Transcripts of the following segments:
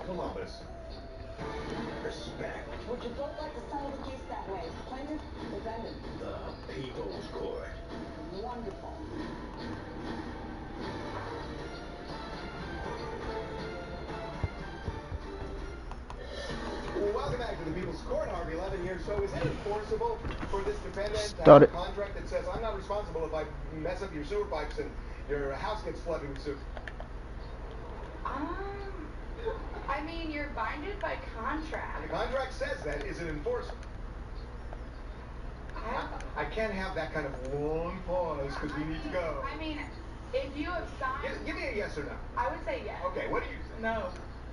Columbus. Respect. Would you both like to settle the case that way? Plaintiff, defendant. The People's Court. Wonderful. Welcome back to the People's Court, Harvey 11 here. So is it enforceable for this defendant to Start have it. a contract that says, I'm not responsible if I mess up your sewer pipes and your house gets flooded with sewer? I mean, you're binded by contract. The contract says that. Is it enforceable? I can't have that kind of long pause because we need to go. I mean, if you have signed... Give me a yes or no. I would say yes. Okay, what do you say? No.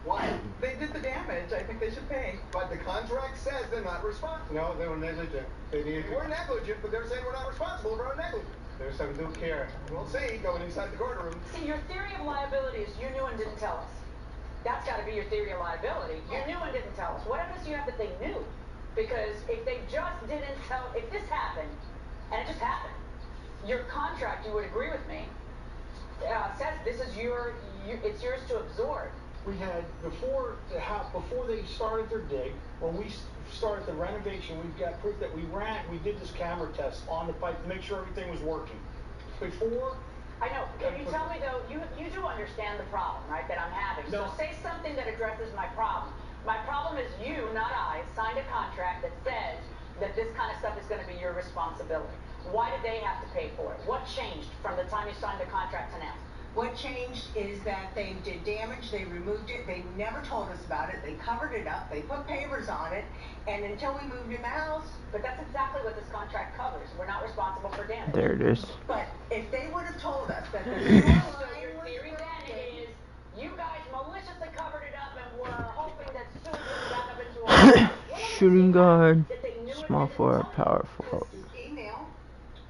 Why? They did the damage. I think they should pay. But the contract says they're not responsible. No, they were negligent. We're negligent, but they're saying we're not responsible for our negligence. There's some due care. We'll see going inside the courtroom. See, your theory of liability is you knew and didn't tell us. That's got to be your theory of liability. You knew and didn't tell us. What evidence do you have that they knew? Because if they just didn't tell, if this happened, and it just happened, your contract, you would agree with me, says this is it's yours to absorb. We had, before they started their dig, when we started the renovation, we've got proof that we did this camera test on the pipe to make sure everything was working. Before... I know. Can you tell me, though, you do understand the problem, right, that I'm having. No. So say something that addresses my problem. My problem is you, not I, signed a contract that says that this kind of stuff is going to be your responsibility. Why did they have to pay for it? What changed from the time you signed the contract to now? What changed is that they did damage, they removed it, they never told us about it, they covered it up, they put pavers on it, and until we moved in the house... But that's exactly what this contract covers. We're not responsible for damage. There it is. But if they would have told us that the So your theory then is, you guys maliciously covered it up and were hoping that soon it would back up into a... Shooting guard, small forward, powerful. Email.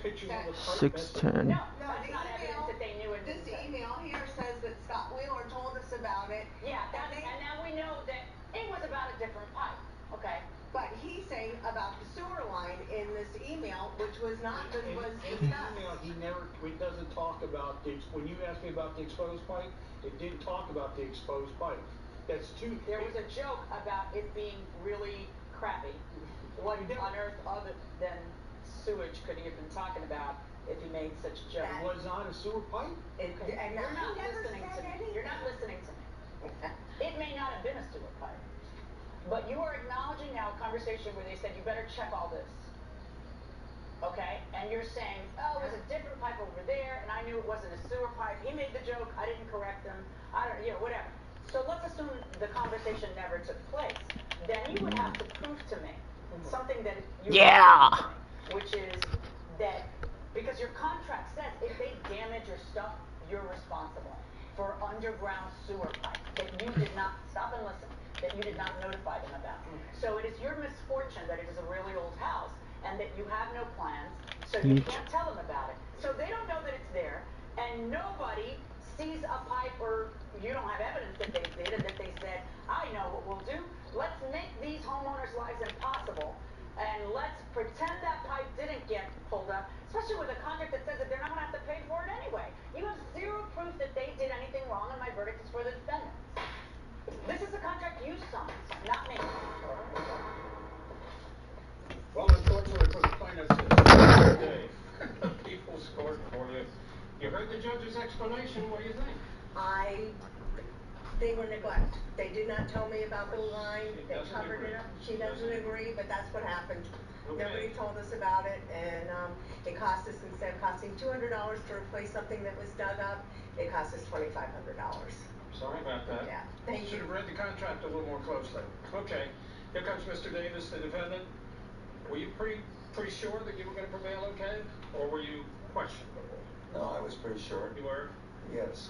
Pictures of the 6'10". No, that's not evidence that they knew it. This email here says that Scott Wheeler told us about it. Yeah, and now we know that it was about a different pipe. Okay. But he's saying about the sewer line in this email, which was not, was In the email, it doesn't talk about, when you asked me about the exposed pipe, it didn't talk about the exposed pipe. There was a joke about it being really crappy. What on earth other than sewage could he have been talking about if he made such a joke? It was not a sewer pipe? And You're not listening to me. You're not listening to me. It may not have been a sewer pipe. But you are acknowledging now a conversation where they said, you better check all this. Okay? And you're saying, oh, it was a different pipe over there, and I knew it wasn't a sewer pipe. He made the joke. I didn't correct him. Whatever. So let's assume the conversation never took place. Then you would have to prove to me something that you which is that, because your contract says if they damage your stuff, you're responsible for underground sewer pipe that you did not, stop and listen, that you did not notify them about. So it is your misfortune that it is a really old house and that you have no plans, so you can't tell them about it. So they don't know that it's there, and nobody sees a pipe, or you don't have evidence that they did, and that they said, I know what we'll do. Let's make these homeowners' lives impossible, and let's pretend that pipe didn't get pulled up, especially with a contract that says that they're not going to have to pay for it anyway. You have zero proof that they did anything wrong, and my verdict is for the defendants. This is a contract you signed, not me. Well, unfortunately for the plaintiffs, it's today. The People's Court for you. You heard the judge's explanation. What do you think? They were neglect. They did not tell me about the line. They covered it up. She doesn't agree, but that's what happened. Okay. Nobody told us about it, and it cost us, instead of costing $200 to replace something that was dug up, it cost us $2,500. Sorry about that. Yeah, thank you. Should have read the contract a little more closely. Okay, here comes Mr. Davis, the defendant. Were you pretty sure that you were going to prevail okay, or were you questionable? No, I was pretty sure. You were? Yes.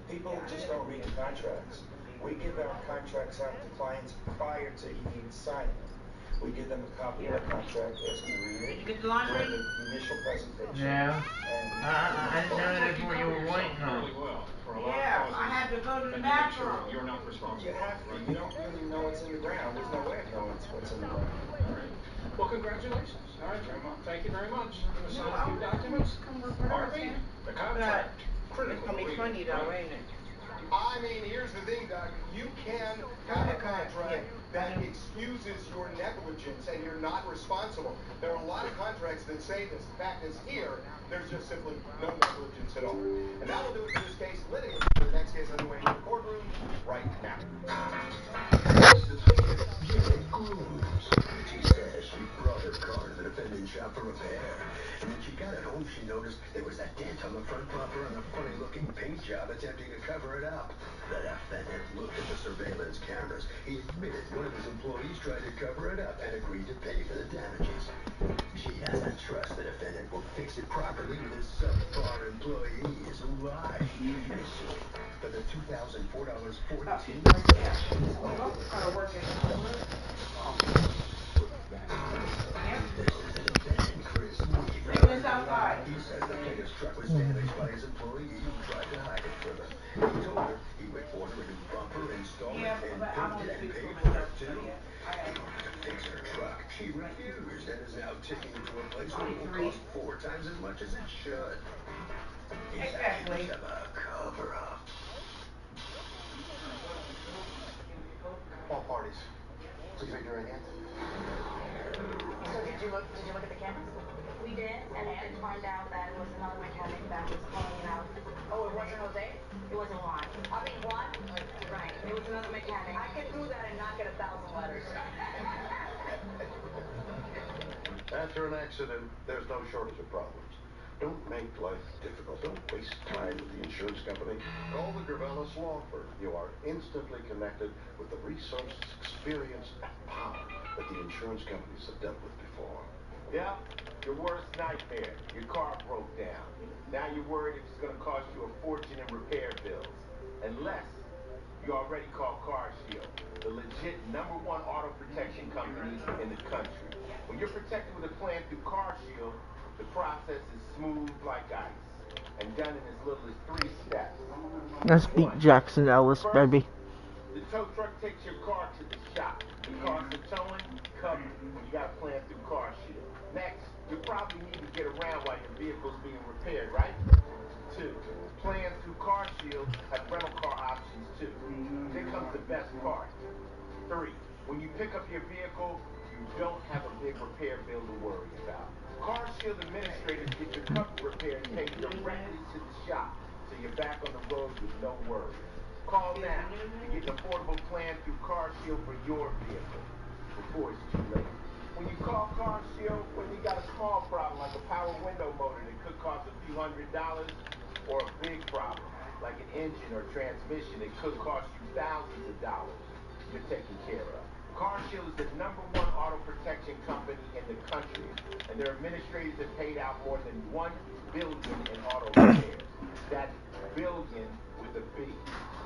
People just don't read the contracts. We give our contracts out to clients prior to even signing them. We give them a copy of the contract, ask them to read it. Did you get the laundry? The initial presentation. Yeah. And I didn't know that's what you were waiting on. Really well. For a lot Yeah, of I had to go to the and make sure bathroom. you're not responsible. you have to. You don't really know what's in the ground. There's no way of knowing what's in the ground. All right. Well, congratulations. All right, thank you very much. I'm going to sign a few documents. Harvey, the contract. Critical. It's going to be funny though, ain't it? I mean, here's the thing, Doug. You can have a contract that excuses your negligence and you're not responsible. There are a lot of contracts that say this. The fact is here, there's just simply no negligence at all. And that will do it for this case. Litigants for the next case on the way to the courtroom right now. She says she brought her car to the defendant's shop for repair. And when she got it home, she noticed there was a dent on the front bumper and a funny-looking paint job attempting to cover it up. The defendant looked at the surveillance cameras. He admitted one of his employees tried to cover it up and agreed to pay for the damages. She doesn't trust the defendant will fix it properly with his subpar employees who lie. And sued for the $2,004.14. He says the plaintiff's truck was damaged by his employee who tried to hide it from him. He told her he would order a new bumper, install it, and paint it, and pay for it too. In order to fix her truck, she refused and is now taking it to a place where it will cost 4 times as much as it should. He's accused of a cover-up. All parties. Please raise your right hand. So did you look at the cameras? We did, and we did find out that it was another mechanic that was calling it out. Oh, it wasn't Jose? It wasn't Juan. I mean, Juan? Right. It was another mechanic. I can do that and not get 1,000 letters. After an accident, there's no shortage of problems. Don't make life difficult. Don't waste time with the insurance company. Call the Gravellis Law Firm. You are instantly connected with the resources, experience, and power that the insurance companies have dealt with before. Yeah, your worst nightmare. Your car broke down. Now you're worried it's going to cost you a fortune in repair bills. Unless you already called CarShield, the legit #1 auto protection company in the country. When you're protected with a plan through CarShield, the process is smooth like ice and done in as little as 3 steps. Let's beat Jackson Ellis, baby. The tow truck takes your car to the shop. The cost of towing covered when you got a plan through CarShield. Next, you probably need to get around while your vehicle's being repaired, right? 2, plans through CarShield have rental car options too. Here comes the best part. 3, when you pick up your vehicle, you don't have a big repair bill to worry about. CarShield administrators get your cover repairs paid directly to the shop, so you're back on the road with no worries. Call now to get an affordable plan through CarShield for your vehicle before it's too late. When you call CarShield, when you got a small problem like a power window motor that could cost a few $100s, or a big problem like an engine or transmission that could cost you thousands of dollars, you're taken care of. CarShield is the #1 auto protection company in the country, and their administrators have paid out more than $1 billion in auto repairs. That's billion with a B.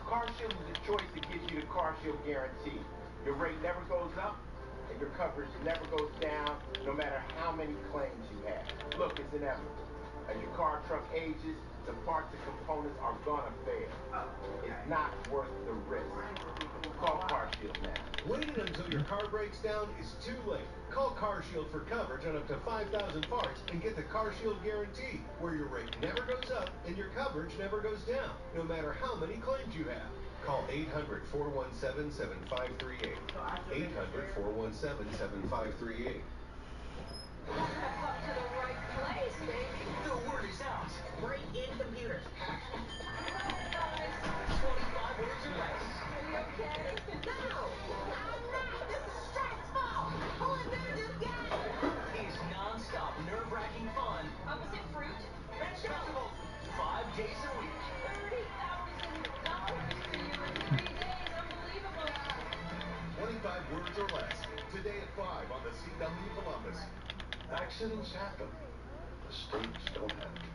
CarShield is the choice that gives you the CarShield guarantee. Your rate never goes up, and your coverage never goes down, no matter how many claims you have. Look, it's inevitable. As your car or truck ages, the parts and components are gonna fail. It's not worth the risk. Call CarShield now. Waiting until your car breaks down is too late. Call CarShield for coverage on up to 5,000 parts and get the CarShield guarantee, where your rate never goes up and your coverage never goes down, no matter how many claims you have. Call 800-417-7538. 800-417-7538. To the right place, baby. The word is out. Break in computers. 25 words or less. Are you okay? No! I'm not! This is stressful! All I'm gonna do again! Is non-stop nerve-wracking fun. Opposite fruit? Vegetables. 5 days a week. 30 hours in dollars to you in 3 days. Unbelievable. 25 words or less. Today at 5 on the CW Columbus. Accidents happen. Mistakes don't have to.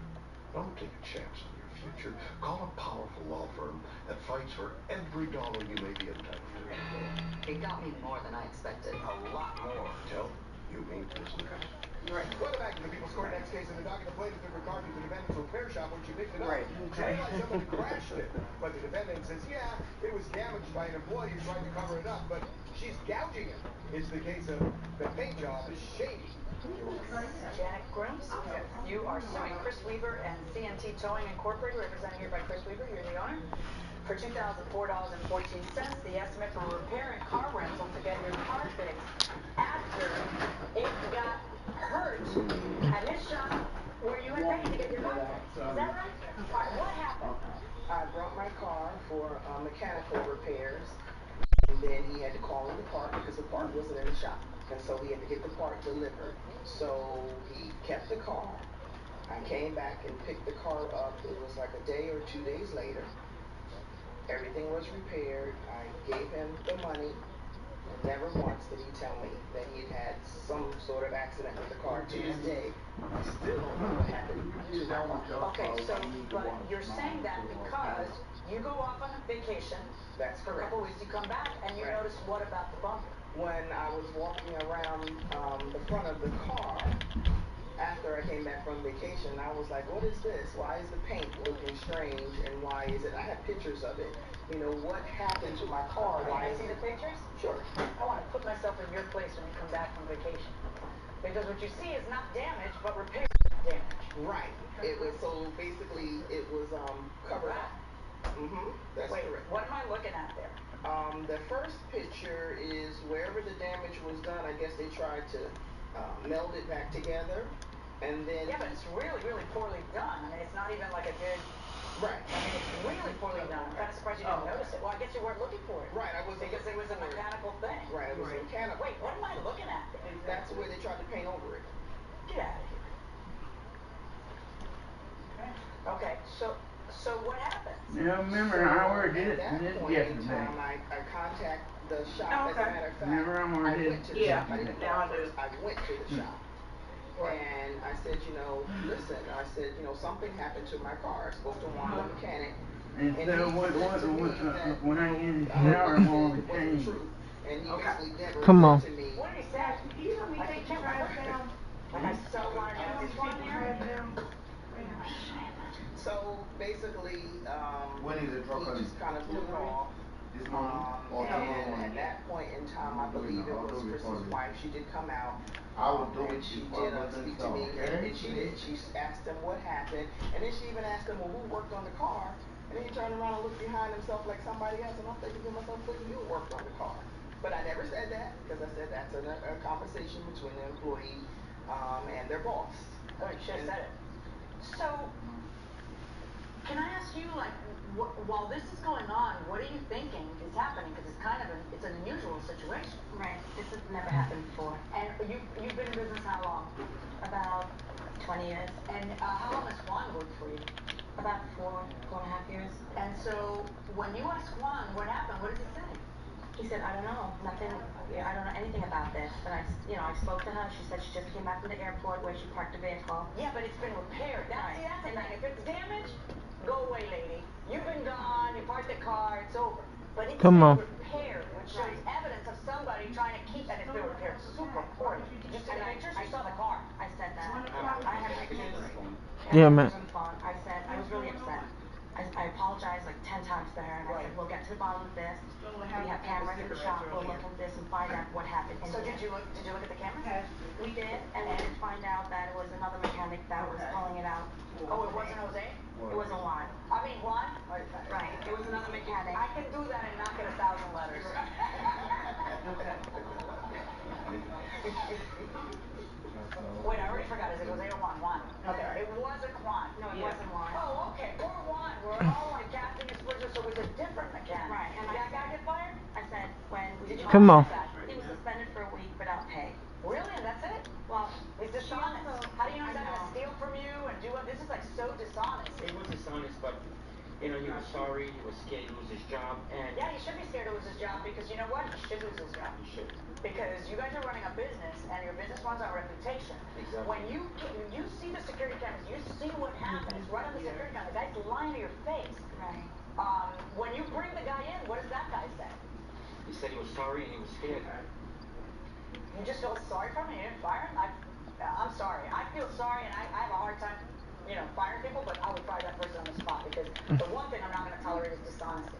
Don't take a chance on your future. Call a powerful law firm that fights for every dollar you may be entitled to. It got me more than I expected. A lot more. Tell you mean business. Right. Welcome back to the People's Court. Next case in the docket, the plaintiff took her car to the defendant's repair shop when she picked it up. Right, She okay. realized somebody crashed it, but the defendant says, yeah, it was damaged by an employee who tried to cover it up, but she's gouging it. It's the case of the paint job is shady. Janet Grumps, you are suing Chris Weaver and CNT Towing Incorporated, represented here by Chris Weaver. You're the owner. for $2,004.14, the estimate for repair and car rental to get your car fixed after it got hurt at his shop where you had paid to get your car fixed. Is that right? All right, what happened? I brought my car for mechanical repairs, and then he had to call in the part because the part wasn't in the shop, and so he had to get the part delivered. So he kept the car. I came back and picked the car up. It was like a day or 2 days later. Everything was repaired. I gave him the money, and never once did he tell me that he had had some sort of accident with the car. To this day, I still don't know what happened to the car. Okay, so, but you're saying that because you go off on a vacation. That's for correct. a couple of weeks, you come back, and you notice what about the bumper? When I was walking around the front of the car, after I came back from vacation, I was like, what is this? Why is the paint looking strange, and why is it? I have pictures of it. You know, what happened to my car? Why I see the pictures? Sure. I want to put myself in your place when you come back from vacation. Because what you see is not damage, but repair damage. Right. It was, so basically, it was covered up. That's correct. What am I looking at there? The first picture is wherever the damage was done. I guess they tried to meld it back together, and then... Yeah, but it's really, really poorly done. I mean, it's not even like a good... Right. I mean, it's really poorly done. I'm kind of surprised you didn't notice it. Well, I guess you weren't looking for it. Right, I wasn't. Because it was a mechanical thing. Right, it was mechanical. Wait, what am I looking at there? That's where they tried to paint over it. Get out of here. Okay, so what happened? Yeah, remember I already did it At that point in yesterday. time, I contact the shop. As a matter of fact, Remember I already went to the shop. I didn't now I call do. first. I went to the shop. And I said, you know, listen, I said, you know, something happened to my car. I spoke to one of the mechanic. And so when I get in the shower, I'm on the change. And he basically never Come on. said to me, What did he say? You told me to take your trash down. Like I so wanted to have this one there. So basically, When is the truck he coming? just kind of blew it off. This morning? Or tomorrow And morning? at that point in time, I believe it was Chris's wife. She did come out. I will do And it she before did I put speak it to me, okay? and she did. She asked him what happened, and then she even asked him, well, who worked on the car? And then he turned around and looked behind himself like somebody else, and I'm thinking to myself, well, you worked on the car. But I never said that, because I said that's a conversation between the employee and their boss. Oh, you should have said it. So, can I ask you, like, while this is going on, what are you thinking is happening? Because it's kind of it's an unusual situation. Right. This has never happened before. And you've been in business how long? About 20 years. And how long has Juan worked for you? About 4.5 years. And so, when you ask Juan what happened, what does he say? He said, I don't know, nothing, I don't know anything about this. And I spoke to her. She said she just came back from the airport where she parked the vehicle. Yeah, but it's been repaired. That's the thing. If it's damaged, go away, lady. You've been gone. You parked the car. It's over. But it's been repaired, which shows evidence of somebody trying to keep. And it's been repaired super poorly. Did you see the pictures? You saw the car. I said that. I had pictures. Yeah, man. I said I was really upset. I apologized like 10 times to her, and I said, we'll get to the bottom of this. We have cameras in the shop. We'll look at this and find out what happened. So did you look at the cameras? We did, and we did find out that it was another mechanic that was pulling it out. Oh, it wasn't Jose? It wasn't Juan. I mean Juan? Right. It was another mechanic. I can do that and not get 1,000 letters. Wait, I already forgot. Is it Jose or Juan? Juan. Okay. It wasn't Juan. No, it wasn't Juan. Oh, okay. Poor Juan. We're all like casting aspersions, so it was a different mechanic. Right. And did that guy get fired? I said, when we did Come on. He was suspended for a week without pay. Really? And that's it? Well, it's dishonest. How do you know he's not going to steal from you and do it? This is like so dishonest. It was dishonest, but you know, he was sorry, he was scared to lose his job, and... Yeah, he should be scared to lose his job, because you know what? He should lose his job. He should. Because you guys are running a business, and your business runs on reputation. Exactly. When you see the security cameras, you see what happens right on the security camera. The guy's lying to your face. Right. When you bring the guy in, what does that guy say? He said he was sorry and he was scared. You just feel sorry for him and you didn't fire him? I'm sorry. I feel sorry, and I have a hard time, you know, firing people, but I would fire that person on the spot, because the one thing I'm not going to tolerate is dishonesty.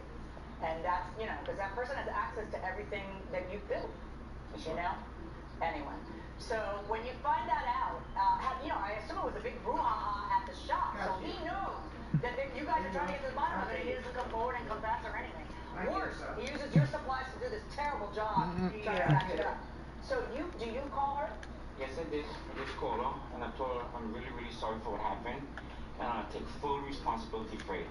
And that's, you know, because that person has access to everything that you've built, you know? Anyway, so when you find that out, you know, I assume it was a big brouhaha at the shop, so he knows You guys are trying to get to the bottom of it, and he doesn't come forward and confess or anything. Worse, he uses your supplies to do this terrible job trying to patch it up. So do you call her? Yes, I did. I just called her, and I told her I'm really, really sorry for what happened, and I take full responsibility for it.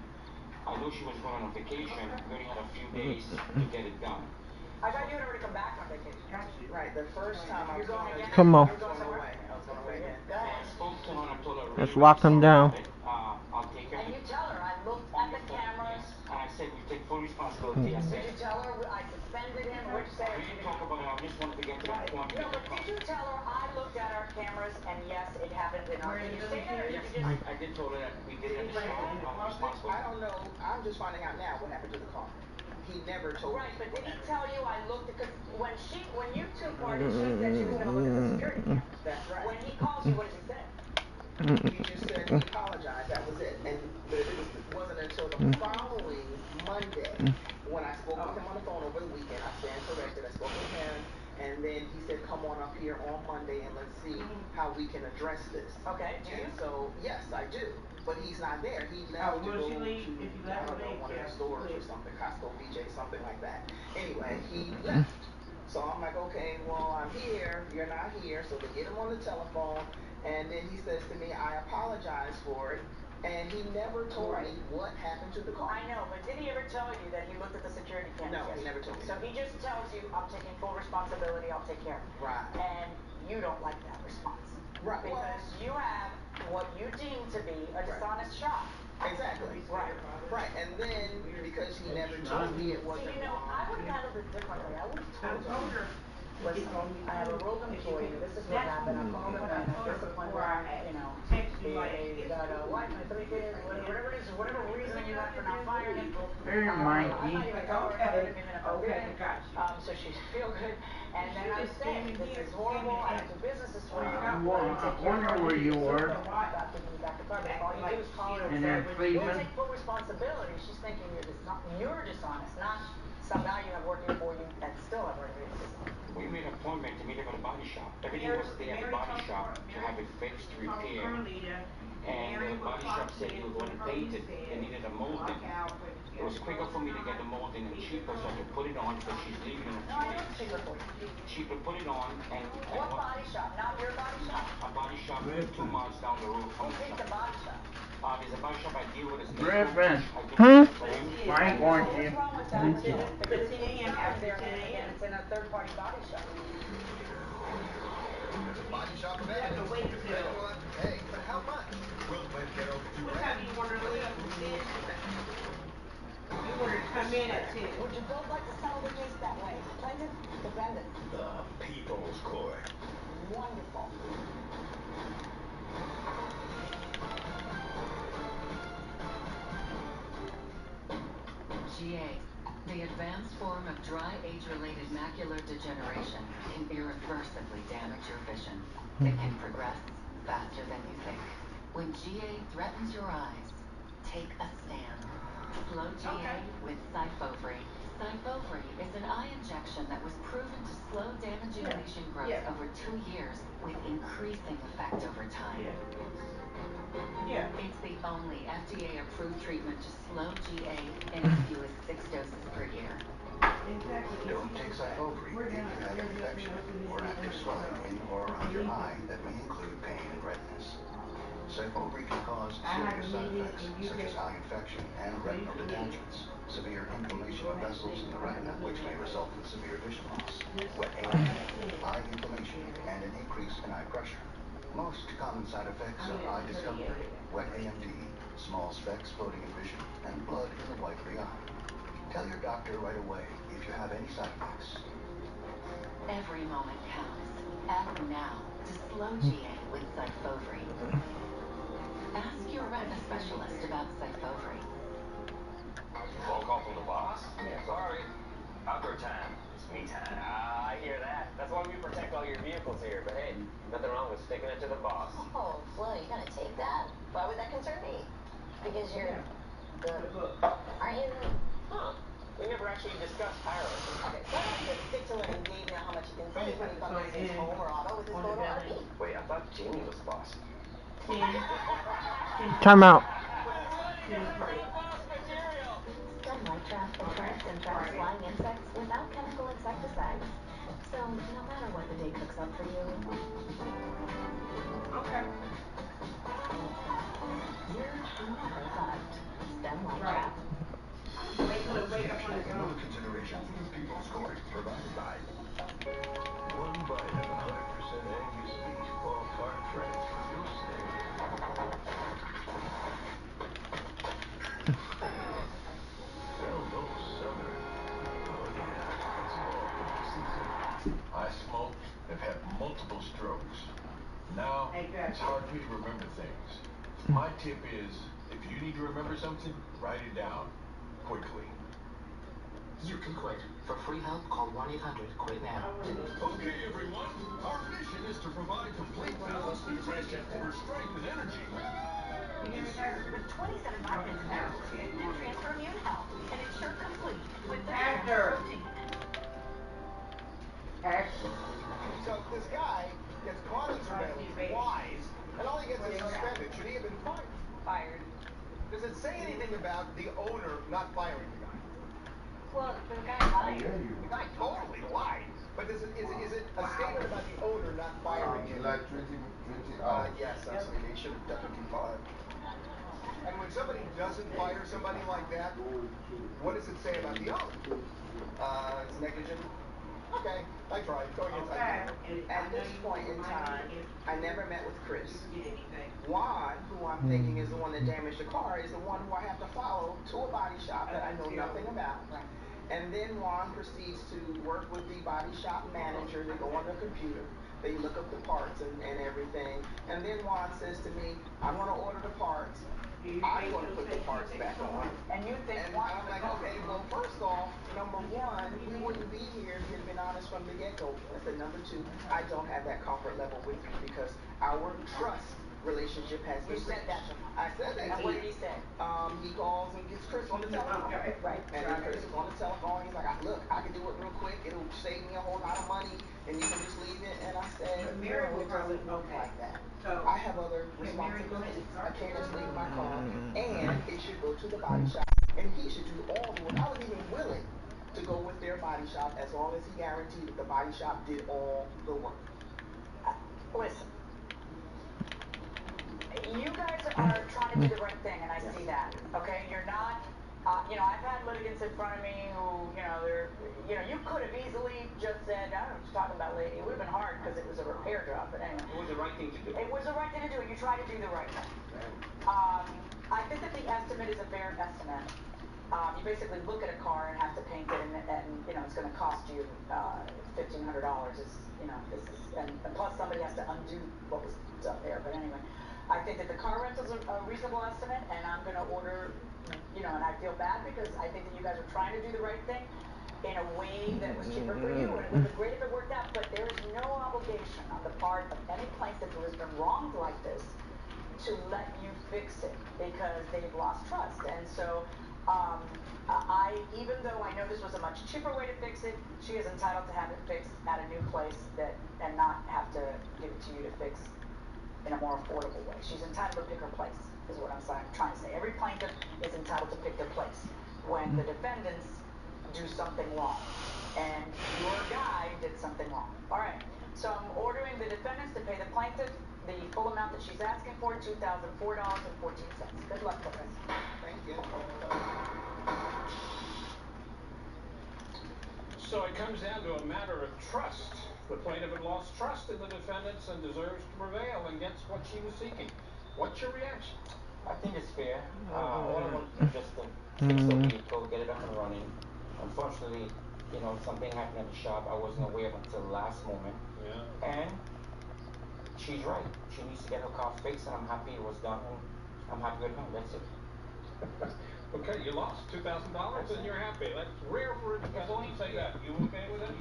I know she was going on vacation. We only had a few days to get it done. I thought you had already come back from vacation. Right, the first time I was going again. Come on. I was going away. I was going away again. I spoke to her and I told her. Let's lock him down. I'll take care of it. And you tell her I looked at the cameras. And I said we take full responsibility. I said. Did you tell her I suspended him? Which say? We didn't talk about it. I just wanted to get to the point. No, but did you tell her I looked at our cameras and yes, it happened in our? Did you say that or did you just? I did tell her that we did it in the shop. I'm responsible. I don't know. I'm just finding out now what happened to the car. He never told me. Right, but did he tell you I looked at, because when you two parted, she said she was going to look at the security cameras. That's right. When he calls you, what does he say? He just said he apologized. That was it. And it wasn't until the following Monday when I spoke with him on the phone over the weekend. I stand corrected. I spoke with him, and then he said, "Come on up here on Monday and let's see how we can address this." Okay. Do you? And so yes, I do. But he's not there. He left to go to, I don't know, one of the stores or something, Costco, BJ, something like that. Anyway, he left. So I'm like, okay, well, I'm here. You're not here. So they get him on the telephone. And then he says to me, I apologize for it. And he never told me what happened to the car. I know, but did he ever tell you that he looked at the security cameras? No, he never told me. So he just tells you, I'm taking full responsibility, I'll take care of it. Right. And you don't like that response. Right. Because you have what you deem to be a dishonest shop. Exactly. Right. Right. And then, because he never told me it wasn't wrong. I would have handled it differently. I would have told her. Listen, I have a rogue employee. This is what happened. I'm home and I'm disciplined. They got a wife and 3 kids, whatever it is, whatever reason you have for not firing him. Hey, Mikey. Okay, gotcha. So she feel good. And then I was saying, this is horrible. I have 2 businesses for you. I wonder where you were. And then Cleveland. You take full responsibility. She's thinking you're dishonest, not some guy you have working for you and still have working for you. We made an appointment to meet up at a body shop. Everything was there at the body shop to have it fixed, repaired. And the body shop said they were going to paint it. They needed a molding. It was quicker for me to get the molding and cheaper, so I could put it on because she's leaving in a few days. Cheaper, put it on and. What body shop? Not your body shop? A body shop 2 miles down the road from the shop. Who the body shop? There's a body shop I deal with. Griffin. I ain't going to. What's wrong with that? Because he ain't out there and it's in a third-party body shop. There's a body shop available. We'll have to pay, but how much? We'll plan to get over to What time do you order leave? You order to come in at 2. Would you both like to settle the case that way? Plaintiff, defendant. The People's Court. Wonderful. GA, the advanced form of dry age-related macular degeneration, can irreversibly damage your vision. It can progress faster than you think. When GA threatens your eyes, take a stand. Slow GA with Syfovre. Syfovre is an eye injection that was proven to slow damaging lesion growth over 2 years with increasing effect over time. It's the only FDA-approved treatment to slow GA in as few as 6 doses per year. Don't take Syfovre if you have an infection or active swelling in or around your eye that may include pain and redness. Syfovre can cause serious side effects such as eye infection and retinal detachments, severe inflammation of vessels in the retina which may result in severe vision loss, wet AMD, eye inflammation, and an increase in eye pressure. Most common side effects are eye discomfort, wet AMD, small specks floating in vision, and blood in the white of the eye. Tell your doctor right away if you have any side effects. Every moment counts. Act now to slow GA with Syfovre. Ask your retina specialist about Syfovre. Phone call from the boss? Yeah, sorry. Outdoor time. It's me time. I hear that. That's why we protect all your vehicles here. But hey, nothing wrong with sticking it to the boss. Oh, Flo, you gonna take that? Why would that concern me? Because you're aren't you? Huh. We never actually discussed hierarchy. Okay, so I have to stick to it and gauge how much you can save when he comes to his home or auto with his photo RV. Wait, I thought Jamie was the boss. Time out. Stem light trap attracts and traps flying insects without chemical insecticides. So, no matter what the day cooks up for you, Okay. you're never bugged. Stem light trap. Wake up on its own. Consideration for the People's Court, provided by one bite of 100% Angus beef, ballpark threads. You'll stay. Almost summer. Oh yeah, it's ballpark season. I smoke, have had multiple strokes. Now, it's hard for me to remember things. My tip is, if you need to remember something, write it down. Quickly. You can quit. For free help, call 1-800-QUIT now. Okay, everyone. Our mission is to provide complete balanced nutrition for strength and energy. With 27 vitamins and minerals, you transfer immune health and ensure complete with the Actor. protein. So this guy gets caught on surveillance, lies, and all he gets is suspended. Should he have been fired? Fired. Does it say anything about the owner not firing the guy? Well, the guy lied. The guy totally lied. But is it a statement about the owner not firing him? Like 20 hours. Yes, absolutely. He should have definitely fired. And when somebody doesn't fire somebody like that, what does it say about the owner? It's negligent. Okay, I tried. Go against At this point in time, I never met with Chris. Juan, who I'm thinking is the one that damaged the car, is the one who I have to follow to a body shop that I know nothing about. And then Juan proceeds to work with the body shop manager. They go on the computer. They look up the parts and everything. And then Juan says to me, I'm going to order the parts. I'm going to put the parts back on. And you think And I'm like, okay, well, first off, number one, we wouldn't be here if you'd been honest from the get-go. I said, number two, I don't have that comfort level with you because our trust relationship has been You said that to him. I said that And to what him. did he say? He calls and gets Chris on the telephone. Right. And then Chris is on the telephone. He's like, look, I can do it real quick. It'll save me a whole lot of money, and you can just leave it. And I said, no, it doesn't work like that. I have other responsibilities. I can't just leave my car, and it should go to the body shop, and he should do all the work. I was even willing to go with their body shop as long as he guaranteed that the body shop did all the work. Listen, you guys are trying to do the right thing, and I see that. Okay, you're not. I've had litigants in front of me who, you could have easily just said, I don't know what you're talking about, lady. It would have been hard because it was a repair job, but anyway. It was the right thing to do. It was the right thing to do, and you try to do the right thing. I think that the estimate is a fair estimate. You basically look at a car and have to paint it, and it's going to cost you $1,500. And plus somebody has to undo what was done there. But anyway, I think that the car rental's a reasonable estimate, and I'm going to order. And I feel bad because I think that you guys are trying to do the right thing in a way that was cheaper for you, and it would have been great if it worked out. But there is no obligation on the part of any plaintiff who has been wronged like this to let you fix it because they've lost trust. And so, even though I know this was a much cheaper way to fix it, she is entitled to have it fixed at a new place and not have to give it to you to fix in a more affordable way. She's entitled to pick her place, is what I'm trying to say. Every plaintiff is entitled to pick their place when the defendants do something wrong. And your guy did something wrong. All right. So I'm ordering the defendants to pay the plaintiff the full amount that she's asking for, $2,004.14. Good luck, Chris. Thank you. So it comes down to a matter of trust. The plaintiff had lost trust in the defendants and deserves to prevail and gets what she was seeking. What's your reaction? I think it's fair. All I want is just to fix the vehicle, get it up and running. Unfortunately, something happened at the shop I wasn't aware of until the last moment. Yeah. And she's right. She needs to get her car fixed, and I'm happy it was done, and I'm happy with her. That's it. Okay, you lost $2,000 and you're happy. That's rare for a defendant to say that. You okay with it?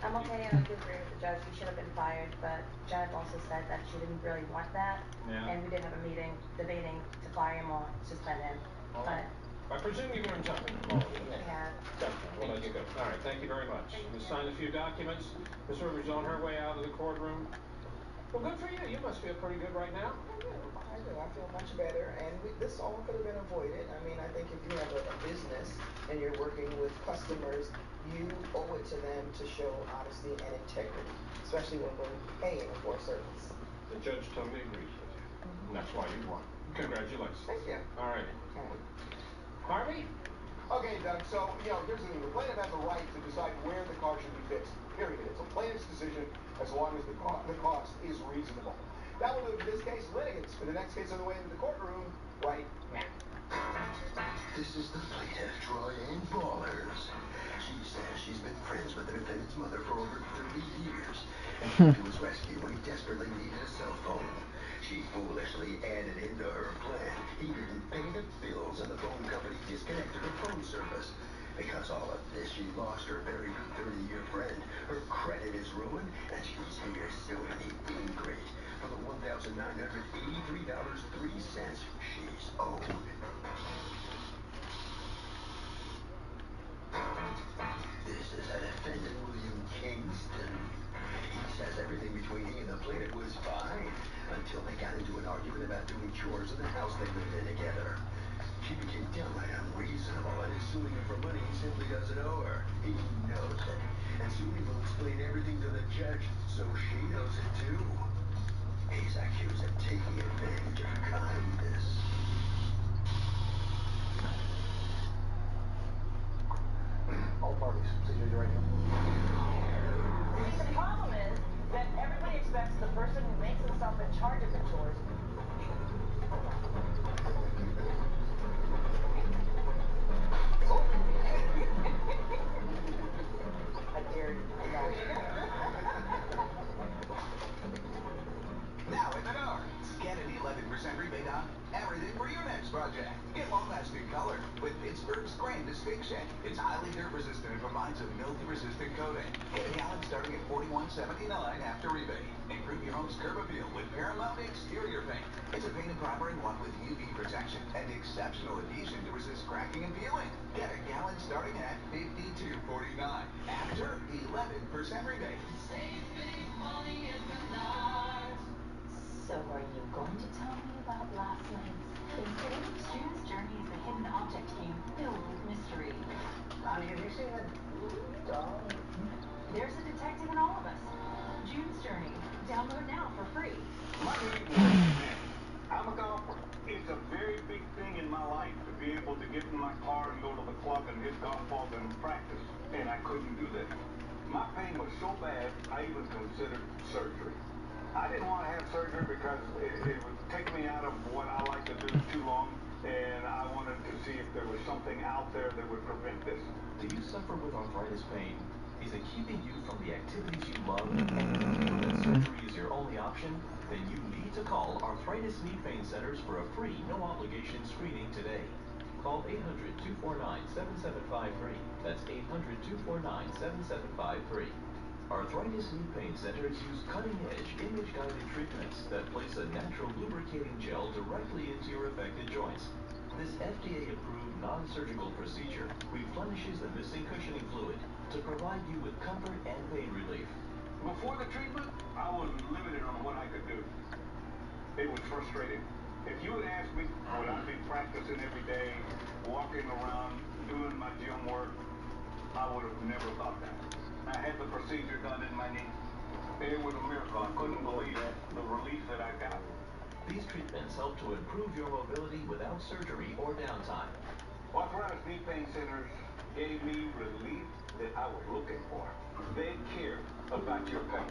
I'm okay, and I do agree with the judge. He should have been fired, but Judge also said that she didn't really want that. Yeah. And we did have a meeting debating to fire him or suspend him. But I presume you were in touch with him. yeah. Well, that's good. All right, thank you very much. We'll sign a few documents. Ms. Rivers on her way out of the courtroom. Well, good for you. You must feel pretty good right now. I do. I feel much better, and this all could have been avoided. I mean, I think if you have a business and you're working with customers, you owe it to them to show honesty and integrity, especially when we're paying for a service. The judge totally agrees with you. And that's why you won. Congratulations. Thank you. All right. Harvey? Okay, Doug, so, here's the thing. The plaintiff has a right to decide where the car should be fixed, period. It's a plaintiff's decision as long as the cost is reasonable. That will do it for this case. Litigants for the next case on the way into the courtroom right now. This is the plaintiff, Troyane Ballers. She says she's been friends with the defendant's mother for over 30 years and came to his rescue when he desperately needed a cell phone. She foolishly added into her plan he didn't pay the bills and the phone company disconnected her phone service. Because all of this, she lost her very good 30-year friend. Her credit is ruined, and she's here suing the ingrate for the $1,983.03 she's owed. This is a defendant, William Kingston. He says everything between he and the plaintiff was fine until they got into an argument about doing chores in the house they lived in together. She became downright unreasonable and is suing him for money he simply doesn't owe her. He knows it. And soon he will explain everything to the judge, so she knows it too. He's accused of taking advantage of kindness. All parties, please use your right hand. See, the problem is that everybody expects the person who makes himself in charge of the chores. I dare you. Now at Menards, get an 11% rebate on everything for your next project. Get long-lasting color with Pittsburgh's Grand Distinction. It's highly dirt-resistant and provides a mildew-resistant coating. Get a gallon starting at $41.79 after rebate. Improve your home's curb appeal with Paramount exterior paint. It's a painted primer in one with UV protection and exceptional adhesion to resist cracking and peeling. Get a gallon starting at $52.49 after 11% rebate. Save big money at Menards. So are you going to tell me about last night's incident? June's Journey is a hidden object game filled with mystery. Honey, have you seen that dog? There's a detective in all of us. June's Journey. Download now for free. My name is Nick. I'm a golfer. It's a very big thing in my life to be able to get in my car and go to the club and hit golf balls and practice. And I couldn't do that. My pain was so bad, I even considered surgery. I didn't want to have surgery because it would take me out of what I like to do too long, and I wanted to see if there was something out there that would prevent this. Do you suffer with arthritis pain? Is it keeping you from the activities you love and you feel that surgery is your only option? Then you need to call Arthritis Knee Pain Centers for a free, no-obligation screening today. Call 800-249-7753. That's 800-249-7753. Arthritis Knee Pain Centers use cutting-edge, image-guided treatments that place a natural lubricating gel directly into your affected joints. This FDA-approved non-surgical procedure replenishes the missing cushioning fluid to provide you with comfort and pain relief. Before the treatment, I was limited on what I could do. It was frustrating. If you had asked me, would I be practicing every day, walking around, doing my gym work, I would have never thought that. I had the procedure done in my knee. It was a miracle. I couldn't believe the relief that I got. These treatments help to improve your mobility without surgery or downtime. Arthritis Knee Pain Centers gave me relief that I was looking for. They care about your pain.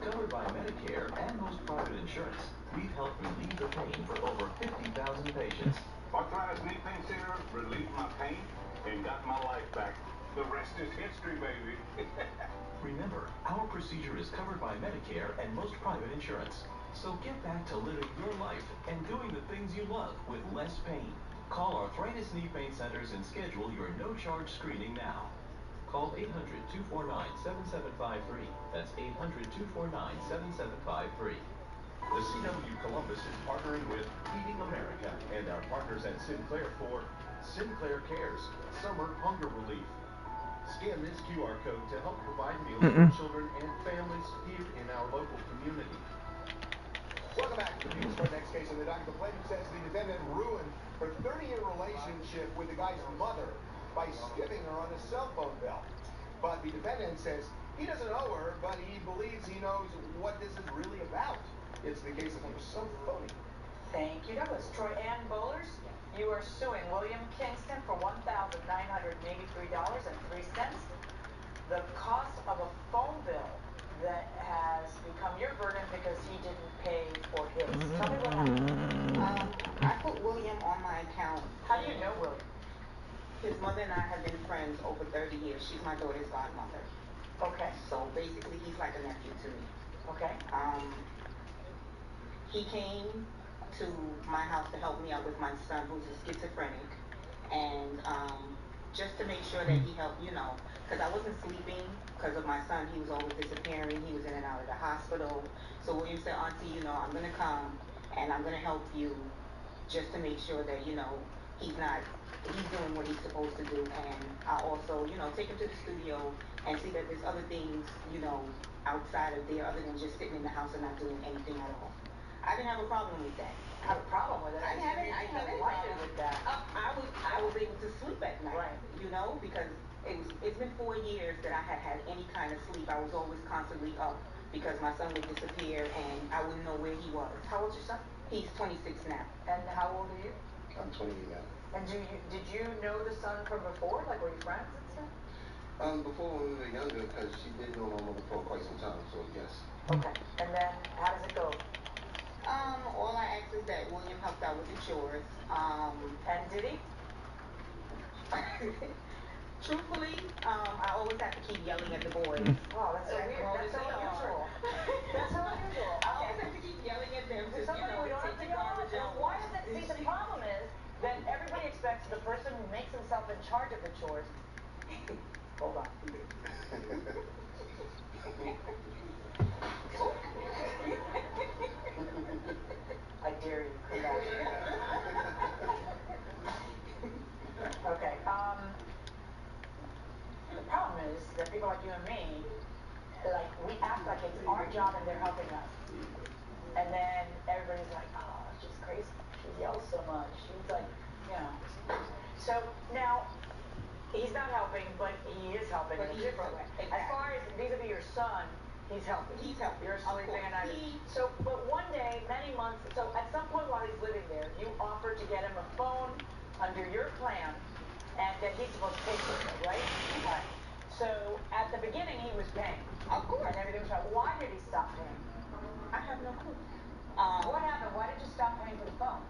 Covered by Medicare and most private insurance, we've helped relieve the pain for over 50,000 patients. Arthritis Knee Pain Center relieved my pain and got my life back. The rest is history, baby. Remember, our procedure is covered by Medicare and most private insurance. So get back to living your life and doing the things you love with less pain. Call Arthritis Knee Pain Centers and schedule your no-charge screening now. Call 800-249-7753. That's 800-249-7753. The CW Columbus is partnering with Feeding America and our partners at Sinclair for Sinclair Cares Summer Hunger Relief. Scan this QR code to help provide meals for children and families here in our local community. The plaintiff says the defendant ruined her 30-year relationship with the guy's mother by skipping her on a cell phone bill. But the defendant says he doesn't owe her, but he believes he knows what this is really about. It's the case of you're so phony. Thank you, Douglas. Troy Ann Bowlers, you are suing William Kingston for $1,983.03. The cost of a phone bill that has become your burden because he didn't pay for his. Tell me what happened. I put William on my account. How do you know William? His mother and I have been friends over 30 years. She's my daughter's godmother. Okay. So basically, he's like a nephew to me. Okay. He came to my house to help me out with my son, who's a schizophrenic, and just to make sure that he helped, because I wasn't sleeping because of my son. He was always disappearing. He was in and out of the hospital. So William said, Auntie, I'm going to come and I'm going to help you just to make sure that, he's doing what he's supposed to do. And I also, take him to the studio and see that there's other things, outside of there other than just sitting in the house and not doing anything at all. I didn't have a problem with that. Have a problem with it? I haven't problem with that. I was able to sleep at night, right? Because it's been 4 years that I had any kind of sleep. I was always constantly up because my son would disappear and I wouldn't know where he was. How old's your son? He's 26 now. And how old are you? I'm 28 now. And did you know the son from before? Like, were you friends and stuff? Before when we were younger, because she did know my mother for quite some time, so yes. Okay. And then how does it go? All I ask is that William helped out with the chores. And did he? Truthfully, I always have to keep yelling at the boys. Oh, that's so weird. That's so unusual. That's so unusual. I always have to keep yelling at them. Somebody we don't have to yell at. Why does that? See, the problem is that everybody expects the person who makes himself in charge of the chores. Hold on. I dare you. Come back. Okay. The problem is that people like you and me, we act like it's our job and they're helping us. And then everybody's like, oh, she's crazy. She yells so much. She's like, So now, he's not helping, but he is helping in a different way. Exactly. As far as vis-a-vis your son, he's helping. He's helping. You're sleeping at night. But one day, many months, so at some point while he's living there, you offered to get him a phone under your plan, and that he's supposed to pay for it, right? Right. So at the beginning, he was paying. Of course. And everything was fine. Why did he stop paying? I have no clue. What happened? Why did you stop paying for the phone?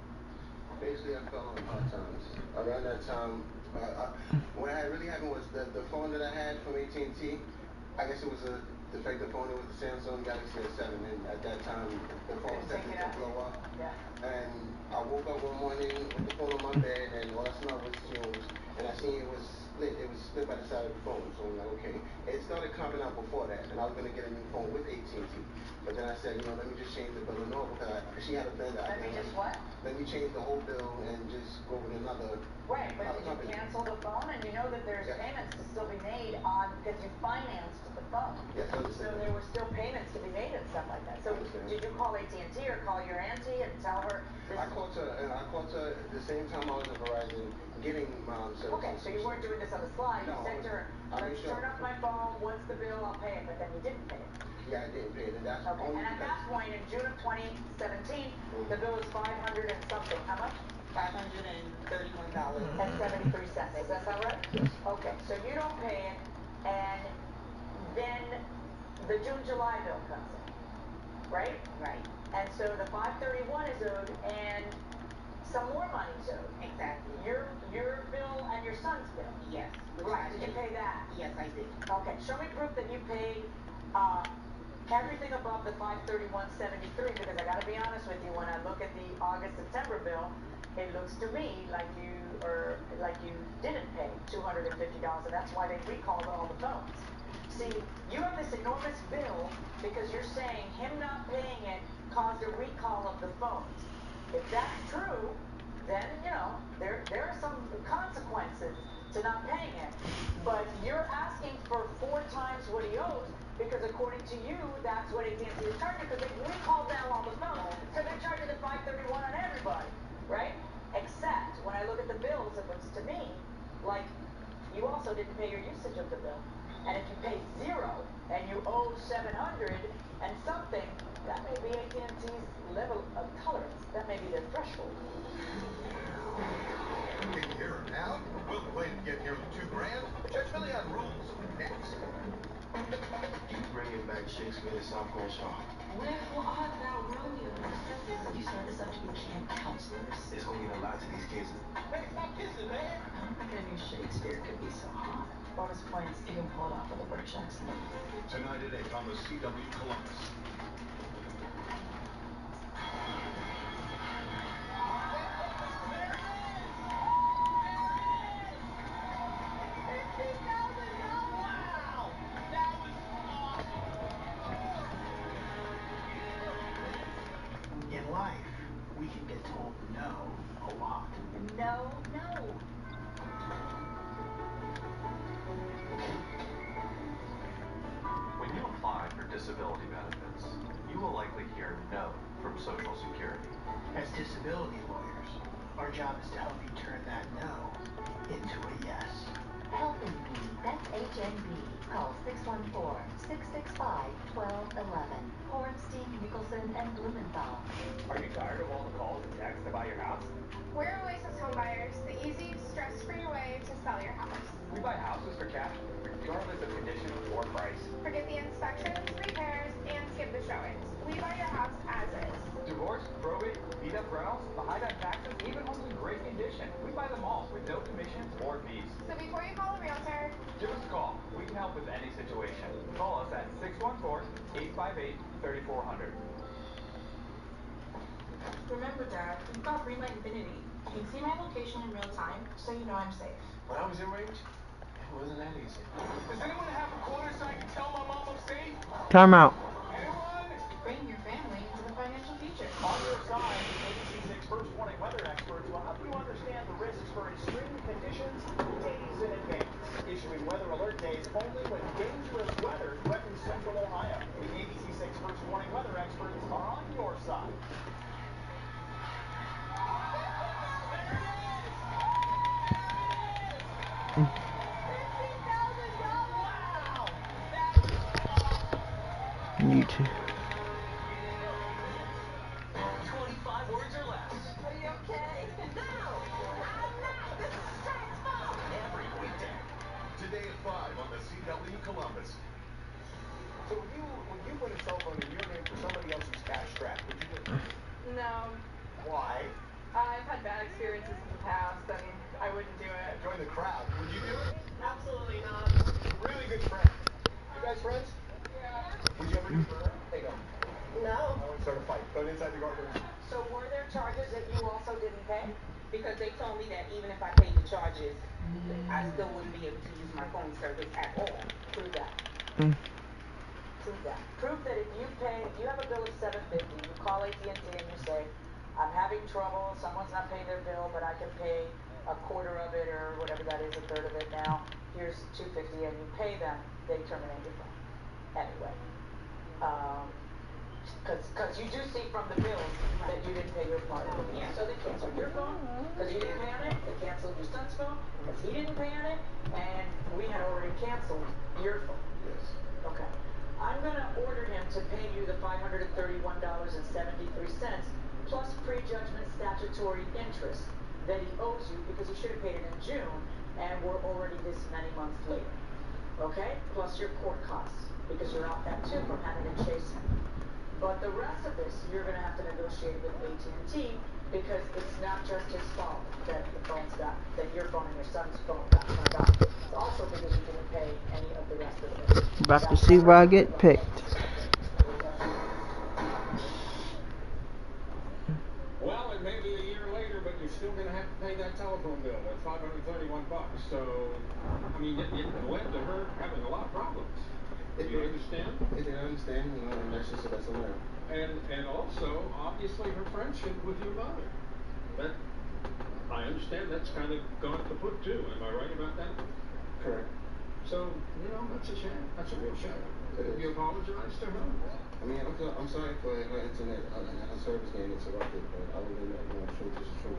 Basically, I fell on hard times. Around that time, what had really happened was the phone that I had from AT&T, I guess it was a defective phone. It was the Samsung Galaxy S7, and at that time, the phone was tempted to blow up. Yeah. And I woke up one morning with the phone on my bed, and all I smelled was fumes, and I seen it was split. It was split by the side of the phone, so I'm like, okay. It started coming out before that, and I was going to get a new phone with AT&T. But then I said, let me just change the bill and all, because she had a vendor. Let me just what? Let me change the whole bill and just go with another. Right, but did you cancel the phone? And you know that there's payments to still be made because you financed the phone. Yes, I understand. So there were still payments to be made and stuff like that. So did you call AT&T or call your auntie and tell her? I called her at the same time I was at Verizon getting my services. Okay, so you weren't doing this on the slide. You said to her, let's turn off my phone. What's the bill? I'll pay it. But then you didn't pay it. Yeah, I didn't pay it. And that's okay. And at that point, in June of 2017, the bill was $500 and something. How much? $531.73. Is that sound right? Yes. Okay, so you don't pay it, and then the June-July bill comes in, right? Right. And so the $531 is owed, and some more money is owed. Exactly. Your bill and your son's bill. Yes. Right. Did you pay that? Yes, I did. Okay. Show me proof that you paid everything above the $531.73, because I got to be honest with you, when I look at the August-September bill, it looks to me like you didn't pay $250, and that's why they recalled all the phones. See, you have this enormous bill because you're saying him not paying it caused a recall of the phones. If that's true, then, there are some consequences to not paying it. But you're asking for 4 times what he owes Because according to you, that's what AT&T is charging, because we called them on the phone, so they're charging the $531 on everybody, right? Except, when I look at the bills, it looks to me like you also didn't pay your usage of the bill. And if you pay 0 and you owe $700 and something, that may be AT&T's level of tolerance. That may be their threshold. In here and out? Well, the way to get nearly $2,000? Judge Million rules. Next. Keep bringing back Shakespeare and Southwell Shaw. Where are thou Romeo? You started this up to your camp counselors. It's gonna mean a lot to these kids. Hey, stop kissing, man! I don't think I knew Shakespeare could be so hot. Bonus points, you can pull it off with a British accent. Tonight at 8 on the CW Columbus. In life, we can get told no a lot. No, no. When you apply for disability benefits, you will likely hear no from Social Security. As disability lawyers, our job is to help you turn that no into a yes. Help in need. That's HNB. Call 614-665-1211. Horenstein, Nicholson, and Blumenthal. Are you tired of all the calls and texts to buy your house? We're Oasis Homebuyers, the easy, stress-free way to sell your house. We buy houses for cash, regardless of condition or price. Forget the inspections, repairs, and skip the showings. We buy your house as is. Divorce, probate, beat-up rentals, behind-on taxes, even homes in great condition. We buy them all with no commissions or fees. So before you call a realtor, Give us a call. We can help with any situation. Call us at 614-858-3400. Remember, Dad, we've got Greenlight Infinity. You can see my location in real time, so you know I'm safe. When I was your age, it wasn't that easy. Does anyone have a quarter so I can tell my mom I'm safe? Time out. Anyone? Bring your family into the financial future. On your side, ABC6 first warning weather experts will help you understand the risks for extreme conditions days in advance. Issuing weather alert days only when dangerous weather threatens central Ohio. The ABC6 first warning weather experts are on your side. You too. 25 words or less. Are you okay? No! I'm not! This is stressful! Every weekday. Today at 5 on the CW Columbus. So when you put a cell phone in your name for somebody else's cash strapped, would you do it? no. Why? I've had bad experiences in the past, and I wouldn't do it. Join the crowd. Would you do it? Absolutely not. Really good friend. You guys friends? Yeah. Would you ever do it for her? Hey, no. No. I want to start a fight. Going inside the guardroom. So were there charges that you also didn't pay? Because they told me that even if I paid the charges, I still wouldn't be able to use my phone service at all. Prove that. Prove that. Prove that if you have a bill of $750, you call AT&T and you say, I'm having trouble, someone's not paying their bill, but I can pay a quarter of it or whatever that is, a third of it now. Here's $250 and you pay them, they terminate your phone. Anyway. Because you do see from the bills that you didn't pay your part of it. So they canceled your phone because you didn't pay on it. They canceled your son's phone because he didn't pay on it. And we had already canceled your phone. Yes. Okay. I'm going to order him to pay you the $531.73 plus prejudgment statutory interest that he owes you because he should have paid it in June and we're already this many months later. Okay? Plus your court costs because you're out that too from having to chase him. But the rest of this, you're going to have to negotiate with AT&T because it's not just his fault that your phone and your son's phone got turned off. It's also because you didn't pay any of the rest of it. About to see where I get picked. Well, it may be a year later, but you're still going to have to pay that telephone bill. That's $531. So, I mean, it led to her having a lot of problems. Do you understand? I understand, and that's just a lesson learned. And also, obviously, her friendship with your mother. That, I understand that's kind of gone kaput too. Am I right about that? Correct. So, that's a shame. That's a real shame. Have you apologized to her? I mean, I'm sorry for her internet, her service getting interrupted, but other than that, you know, the truth is the truth.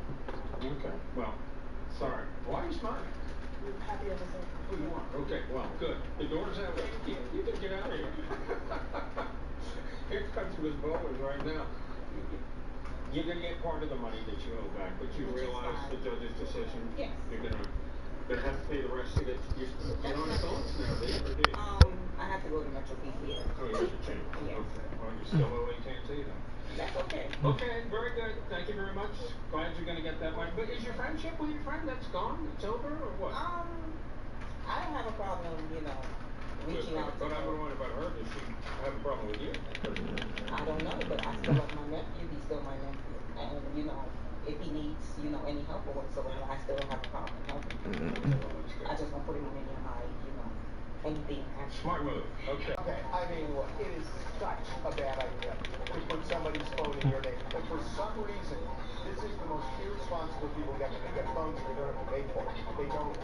Okay, well, sorry. Why are you smiling? Happy episode. Oh, you are? Okay, well, good. The door's out. You can get out of here. Here comes Ms. Bowers right now. You're going to get part of the money that you owe back, but you realize the judge's decision? Yes. You're going to have to pay the rest of it. You're on thoughts now, do you? Or do you? I have to go to Metro PCS. Oh, you have to change. Yes. Okay. Well, you're still owing Kansas, then. That's okay. Okay, very good. Thank you very much. Glad you're going to get that money. But is your friendship with your friend that's gone? It's over, or what? I don't have a problem, reaching out to But I'm her. wondering about her. Does she have a problem with you? I don't know, but I still love my nephew. He's still my nephew. And, if he needs, any help or whatsoever, I still don't have a problem helping him. I just won't put him in any of my, anything. Smart move. Okay. Okay, I mean, look, it is such a bad idea to put somebody's phone in your name. But for some reason, this is the most irresponsible people get when they get phones and they don't have to pay for it. They don't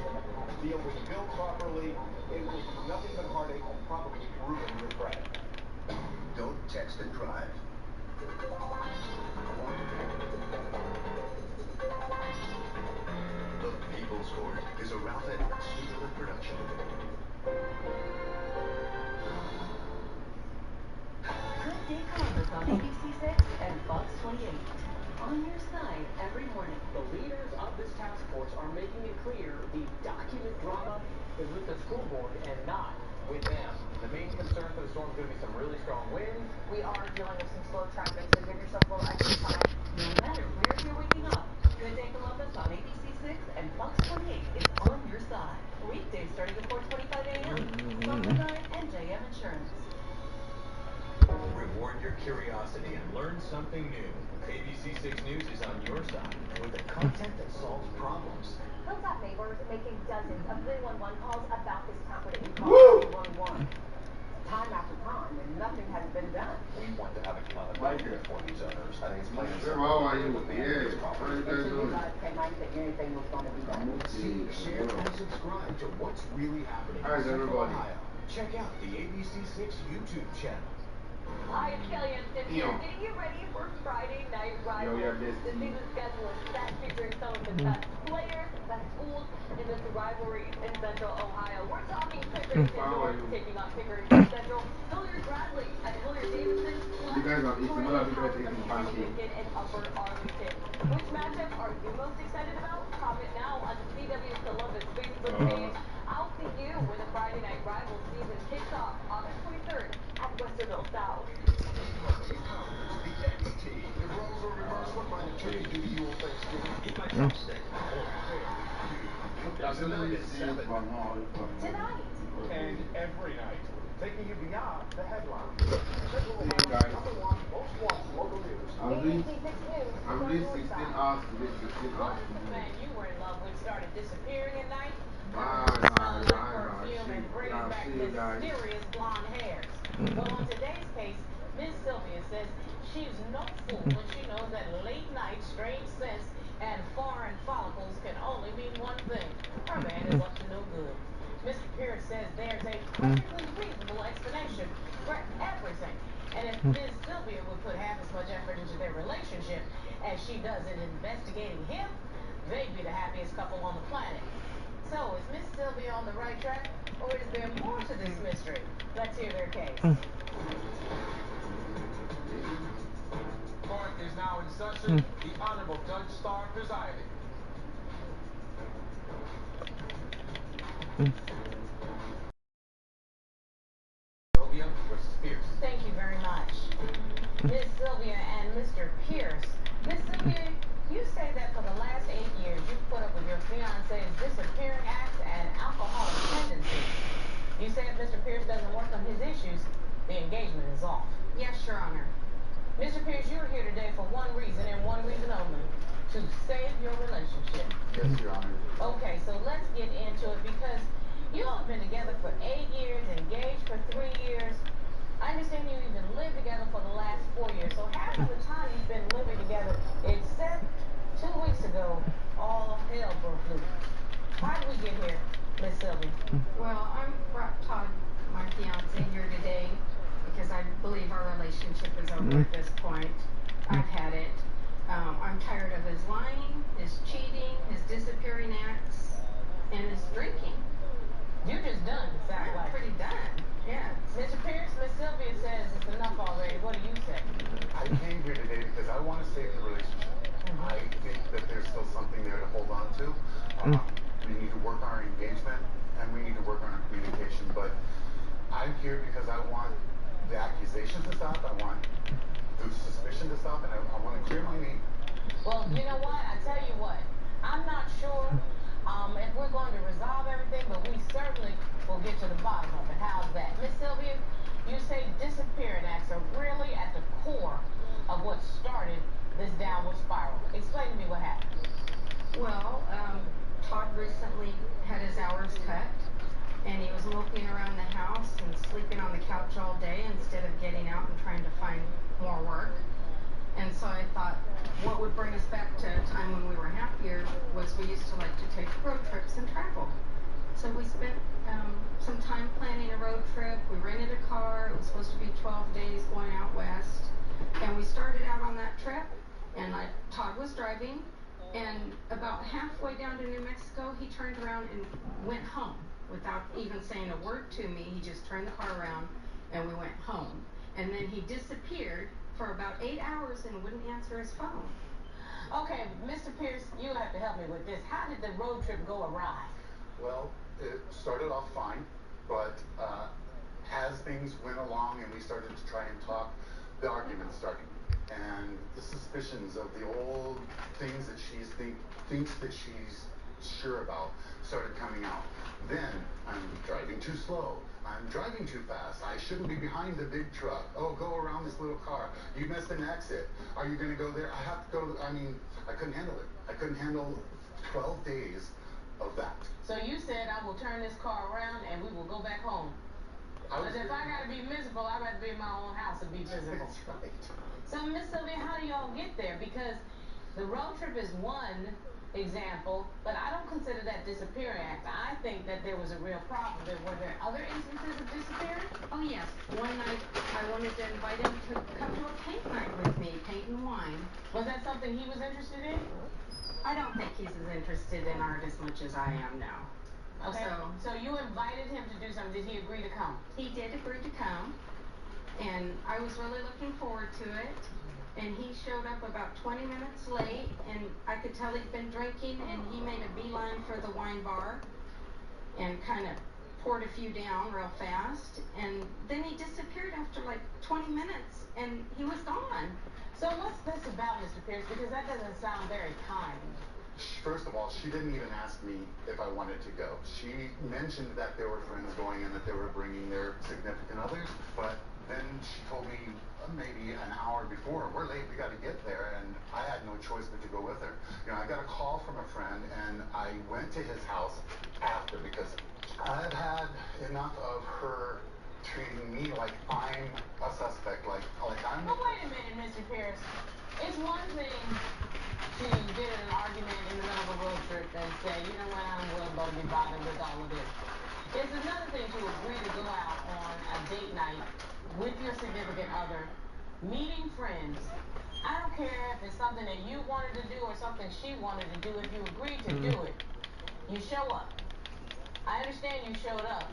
deal with the bill properly. It will do nothing but heartache and probably ruin your credit. Don't text and drive. The People's Court is a Ralph Edwards studio production. Good Day Columbus on ABC6 and Fox 28. On your side every morning. The leaders of this task force are making it clear the document drama is with the school board and not with them. The main concern for the storm is going to be some really strong winds. We are dealing with some slow traffic, so give yourself a little extra time. No matter where you're waking up, Good Day Columbus on ABC6 and Fox 28 is on your side. Weekdays starting at 4:25 a.m. Sponsored by NJM Insurance. Reward your curiosity and learn something new. ABC6 News is on your side with the content that solves problems. Hilltop neighbors making dozens of 311 calls about this property. We call 311 time after time, and nothing has been done. We want to have accountability for these owners. I think it's plain and simple. How are you? With the end of this property. And so you guys came out and said anything was going to be done. See, share, and subscribe to what's really happening in Central Ohio. Check out the ABC6 YouTube channel. Hi, it's Kelly and Cynthia. Getting you ready for Friday Night Rivals. The season schedule is set, featuring some of the best players, best schools in this rivalry in Central Ohio. We're talking Pickering North taking on Pickering Central, Hilliard Bradley and Hilliard Davidson, plus Lincoln and Upper Arlington. Which matchup are you most excited about? Comment now on the CW Columbus Facebook page. I'll see you when the Friday Night Rivals season kicks off August 23rd at Westerville South. If roles were reversed, what might a turkey do to you on Thanksgiving? Eat my chopstick. Tonight. And every night, taking you beyond the headline. Central Ohio's #1 most watched local news. ABC6 News. I'm really 16 hours to get 16 hours. Once the man you were in love with started disappearing at night, Bye. perfume and bringing back mysterious blonde hairs. But on today's case, Miss Sylvia says she's no fool when she knows that late night strange scents and foreign follicles can only mean one thing. Her man is up to no good. Mr. Pierce says there's a perfectly reasonable explanation for everything. And if Miss Sylvia would put half as much effort into their relationship as she does in investigating him, they'd be the happiest couple on the planet. So, is Miss Sylvia on the right track, or is there more to this mystery? Let's hear their case. Court is now in session. The Honorable Judge Starr presiding. Sylvia versus Pierce. Thank you very much. Miss Sylvia and Mr. Pierce. Miss Sylvia, you say that for the last 8 years you've put up with your fiancé's disappearing acts and alcoholic tendencies. You say if Mr. Pierce doesn't work on his issues, the engagement is off. Yes, Your Honor. Mr. Pierce, you're here today for one reason and one reason only. To save your relationship. Yes, Your Honor. Okay, so let's get into it because you all have been together for 8 years, engaged for 3 years. I understand you even lived together for the last 4 years. So half of the time you've been living together, except 2 weeks ago, all hell broke loose. How did we get here, Miss Sylvia? Well, I'm brought Todd, my fiance, here today over at this point. I've had it. I'm tired of his lying, his cheating, his disappearing acts, and his drinking. You're just done, it sounds like. Pretty done, yes. Mr. Pierce, Miss Sylvia says it's enough already. What do you say? I came here today because I want to save the relationship. I think that there's still something there to hold on to. We need to work on our engagement, and we need to work on our communication. But I'm here because I want the accusations to stop. I want the suspicion to stop, and I want to clear my name. Well, you know what? I tell you what. I'm not sure if we're going to resolve everything, but we certainly will get to the bottom of it. How's that? Miss Sylvia, you say disappearing acts are really at the core of what started this downward spiral. Explain to me what happened. Well, Todd recently had his hours cut, and he was moping around the house and sleeping on the couch all day instead of getting out and trying to find more work. And so I thought, what would bring us back to a time when we were happier was we used to like to take road trips and travel. So we spent some time planning a road trip. We rented a car. It was supposed to be 12 days going out west. And we started out on that trip, and Todd was driving. And about halfway down to New Mexico, he turned around and went home without even saying a word to me. He just turned the car around, and we went home. And then he disappeared for about 8 hours and wouldn't answer his phone. Okay, Mr. Pierce, you have to help me with this. How did the road trip go awry? Well, it started off fine, but as things went along and we started to try and talk, the arguments started. And the suspicions of the old things that she thinks that she's sure about started coming out. Then, I'm driving too slow. I'm driving too fast. I shouldn't be behind the big truck. Oh, go around this little car. You missed an exit. Are you going to go there? I have to go. I couldn't handle it. I couldn't handle 12 days of that. So you said, I will turn this car around and we will go back home. Because if I got to be miserable, I'd rather be in my own house and be miserable. That's right. So, Miss Sylvia, how do y'all get there? Because the road trip is one example, but I don't consider that disappearing act. I think that there was a real problem. Were there other instances of disappearing? Oh, yes. One night, I wanted to invite him to come to a paint night with me, paint and wine. Was that something he was interested in? I don't think he's as interested in art as much as I am now. Okay. So you invited him to do something. Did he agree to come? He did agree to come, and I was really looking forward to it. And he showed up about 20 minutes late, and I could tell he'd been drinking, and he made a beeline for the wine bar and kind of poured a few down real fast. And then he disappeared after like 20 minutes, and he was gone. So what's this about, Mr. Pierce? Because that doesn't sound very kind. First of all, she didn't even ask me if I wanted to go. She mentioned that there were friends going and that they were bringing their significant others, but then she told me maybe an hour before, we're late, we got to get there, and I had no choice but to go with her. You know, I got a call from a friend, and I went to his house after because I've had enough of her treating me like I'm a suspect, like I'm... But wait a minute, Mr. Pierce. It's one thing to get in an argument in the middle of a road trip and say, you know what, I'm willing to be bothered with all of this. It's another thing to agree to go out on a date night with your significant other, meeting friends. I don't care if it's something that you wanted to do or something she wanted to do. If you agreed to do it, you show up. I understand you showed up,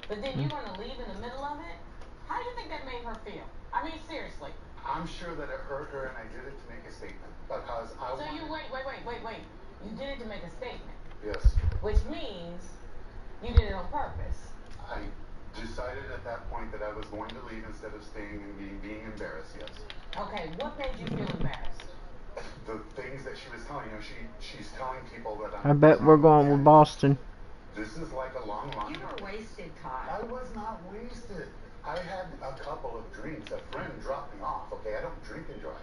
but then you're going to leave in the middle of it? How do you think that made her feel? I mean, seriously. I'm sure that it hurt her, and I did it to make a statement because I So you wait. You did it to make a statement. Yes. Which means you did it on purpose. I decided at that point that I was going to leave instead of staying and being embarrassed, yes. Okay, what made you feel embarrassed? The things that she was telling, you know, she's telling people that I bet we're going with Boston. This is like a long You were wasted, Todd. I was not wasted. I had a couple of drinks. A friend dropped me off, okay? I don't drink and drive.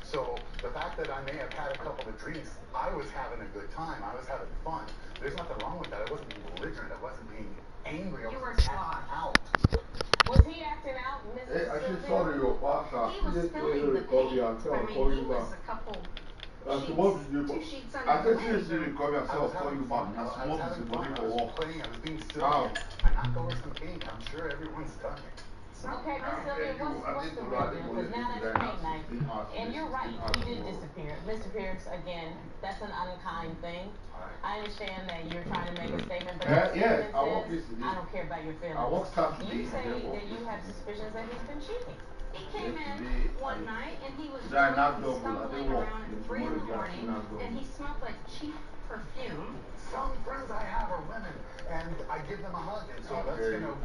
So the fact that I may have had a couple of drinks, I was having a good time. I was having fun. There's nothing wrong with that. I wasn't being belligerent. I wasn't being angry. You were sloth. Out. Was he acting out, Mrs. I just saw your WhatsApp. He was spilling the paint. I mean, he was a couple sheets under the I was playing. I was being silly. And knocked over some paint. I'm sure everyone's done it. Okay, Miss Sylvia, what's the real deal? Because now that's paint night. And you're right, he did disappear. Mr. Pierce, again, that's an unkind thing. I understand that you're trying to make a statement, but your statement says, I don't care about your feelings. You say that you have suspicions that he's been cheating. He came in one night and he was drunk and stumbling around at 3 in the morning and he smelled like cheap perfume. Some friends I have are women, and I give them a hug, and so that's gonna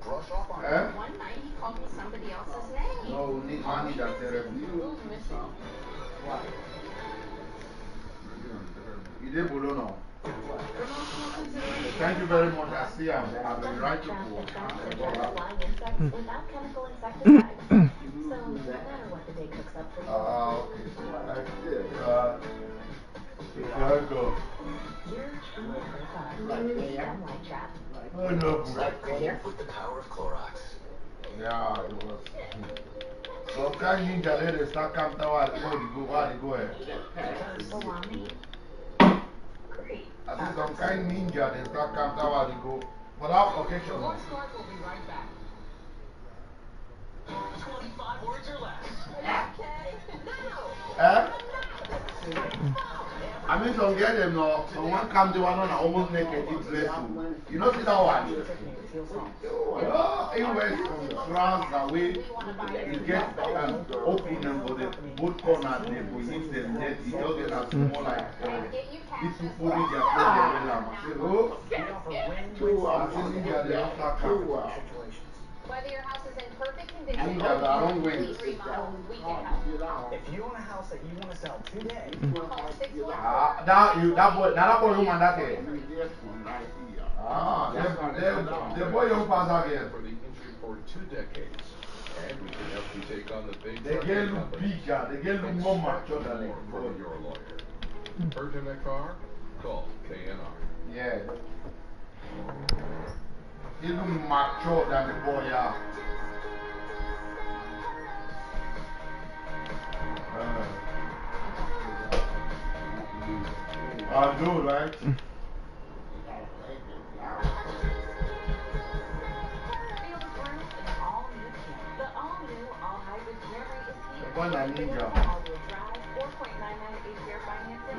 brush off on it. One night he called me somebody else's name. No, money that Who's missing? You did below now. Thank you very much. I see I've been right to Flying insects without chemical insecticides. So no matter what the day cooks up for you. Here I go. You're truly a sunlight trap. Oh no. With the power of Clorox. Yeah, it was. So can you get it? Start coming to what? What go ahead? Salami. Great. I think some kind ninja, they start coming to what go. But I'll occasionally. Sports Court will be right back. 25 words or less. Okay, I mean, some get them now. Someone come to one on almost naked, it's dressed. You know, see that one? He wears from France away. He gets opening for the both corners, they will use them. Then he does it as more like little put in their clothes. I'm saying that they don't start coming. Whether your house is in perfect condition I don't win. remodel, we can help. If you own a house that you want to sell today, Call 614. That boy, woman, that day. The boy, you pass again. For the injury for 2 decades. And we can help you take on the big they get look bigger, they get look more mature than for your lawyer. Hurt in a car? Call KNR. Yeah. He look mature than the boy, yeah. I do, right? One I need you.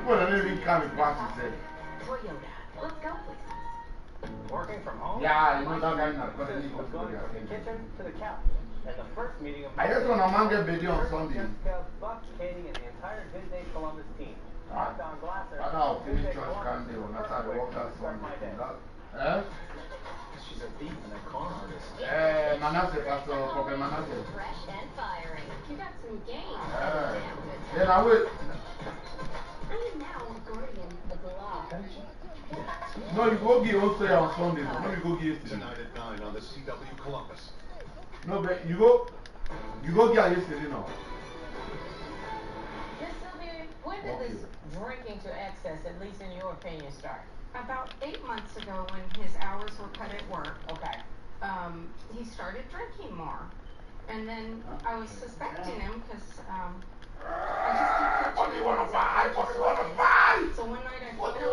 Well, I didn't come in practice then. Toyota. Let's go places. Working from home? Yeah, you know that guy not going to leave us Going from the kitchen to the couch. And the first meeting of I just want to man get video on Sunday. Jessica, Buck, Katie, and the entire Good Day Columbus team. I'm Don Glasser. I know, finish church can do. That's how I walk out Sunday. she's a thief and a con artist. Manasseh, Pastor Prophet Manasseh. Fresh and fiery. You got some game. Then I will. I am now a guardian of the law. No, you go give us on Sunday. No, you go give Tonight at 9 on the CW Columbus. No, but you go get yesterday now. Miss Sylvia, when did this drinking to excess, at least in your opinion, start? About 8 months ago when his hours were cut at work. Okay. He started drinking more. And then I was suspecting him because I just keep catching him. So one night I followed him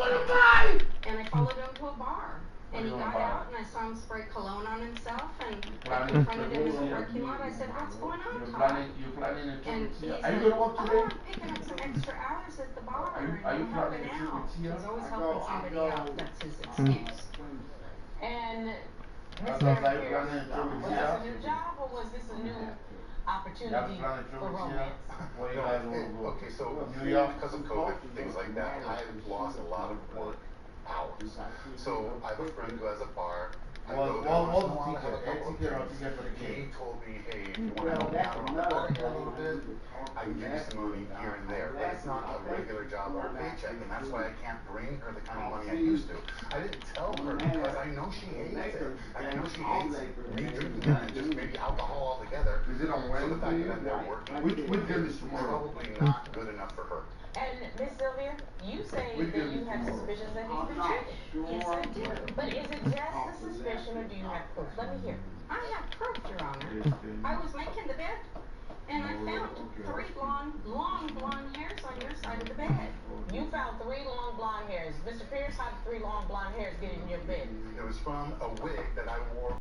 and I followed him to a bar. And he got out and I saw him spray cologne on himself and I confronted him in the parking lot. I said, "What's going on, Todd?" And he said, Are you going to work today? "Oh, I'm picking up some extra hours at the bar and Are you I'm helping out." He's always helping somebody out. That's his excuse. And That's Mr. like Pierce, was this a new job or was this a new opportunity for romance? Okay, so because of COVID, things like that, I've lost a lot of work hours. So I have a friend who has a bar. I go there once in a while, have a couple of drinks. He told me, hey, if you want to help me out on the bar a little bit, I can give you some money here and there. But it's not a regular job or a paycheck, and that's why I can't bring her the kind of money I used to. I didn't tell her because I know she hates it. I know she hates me drinking and just maybe alcohol altogether. Is it on Wednesday? So the fact that I'm there working Which day is tomorrow? probably not good enough for her. And Miss Sylvia, you say that you have suspicions that he's been cheating. Yes, I do. But is it just a suspicion or do you have proof? Let me hear. I have proof, Your Honor. I was making the bed, and I found 3 long blonde hairs on your side of the bed. You found 3 long blonde hairs. Mr. Pierce, how did 3 long blonde hairs get in your bed? It was from a wig that I wore